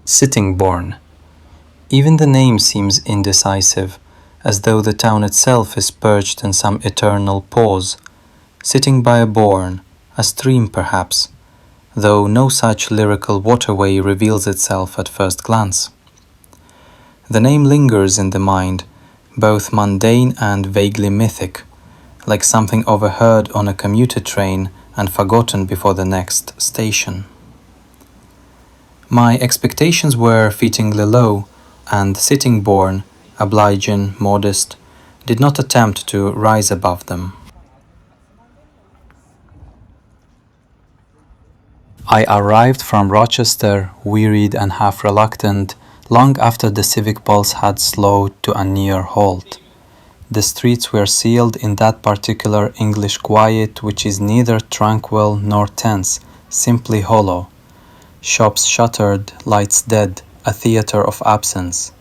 Sittingbourne. Even the name seems indecisive, as though the town itself is perched in some eternal pause, sitting by a bourne, a stream perhaps, though no such lyrical waterway reveals itself at first glance. The name lingers in the mind, both mundane and vaguely mythic, like something overheard on a commuter train and forgotten before the next station. My expectations were fittingly low, and Sittingbourne, obliging, modest, did not attempt to rise above them. I arrived from Rochester, wearied and half reluctant, long after the civic pulse had slowed to a near halt. The streets were sealed in that particular English quiet which is neither tranquil nor tense, simply hollow. Shops shuttered, lights dead, a theatre of absence.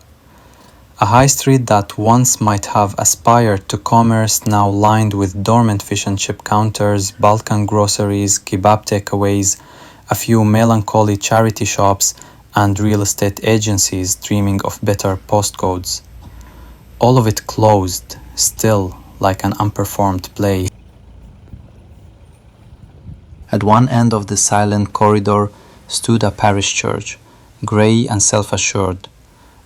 A high street that once might have aspired to commerce now lined with dormant fish and chip counters, Balkan groceries, kebab takeaways, a few melancholy charity shops, and real estate agencies dreaming of better postcodes. All of it closed, still, like an unperformed play. At one end of the silent corridor stood a parish church, grey and self-assured.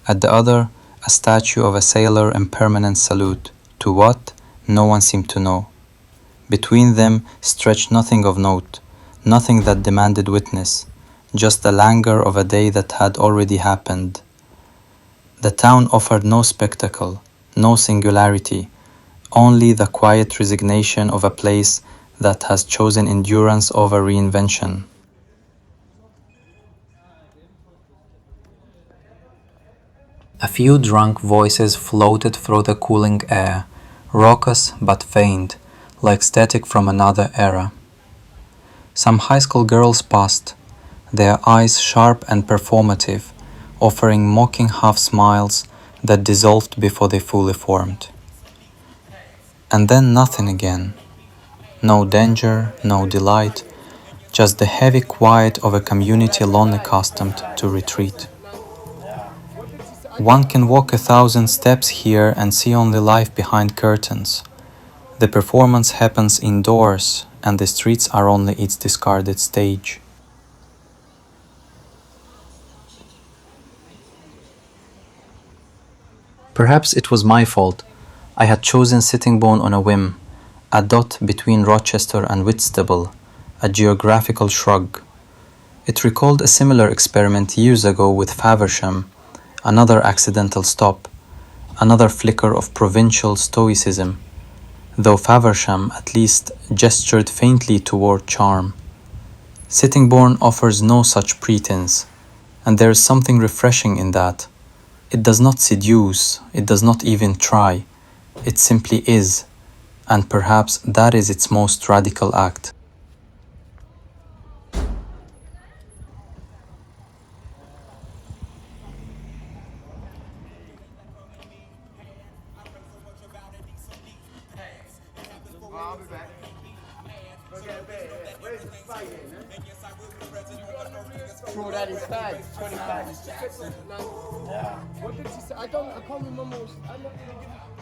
At the other, a statue of a sailor in permanent salute. To what? No one seemed to know. Between them stretched nothing of note, nothing that demanded witness, just the languor of a day that had already happened. The town offered no spectacle, no singularity, only the quiet resignation of a place that has chosen endurance over reinvention. A few drunk voices floated through the cooling air, raucous but faint, like static from another era. Some high school girls passed, their eyes sharp and performative, offering mocking half-smiles that dissolved before they fully formed. And then nothing again. No danger, no delight, just the heavy quiet of a community long accustomed to retreat. One can walk 1,000 steps here and see only life behind curtains. The performance happens indoors, and the streets are only its discarded stage. Perhaps it was my fault. I had chosen Sittingbourne on a whim, a dot between Rochester and Whitstable, a geographical shrug. It recalled a similar experiment years ago with Faversham, another accidental stop, another flicker of provincial stoicism, though Faversham at least gestured faintly toward charm. Sittingbourne offers no such pretense, and there is something refreshing in that. It does not seduce, it does not even try, it simply is, and perhaps that is its most radical act. I'll be back. Where's the fight Throw that inside. 25. Yeah. What did she say? I can't remember. I'm not gonna give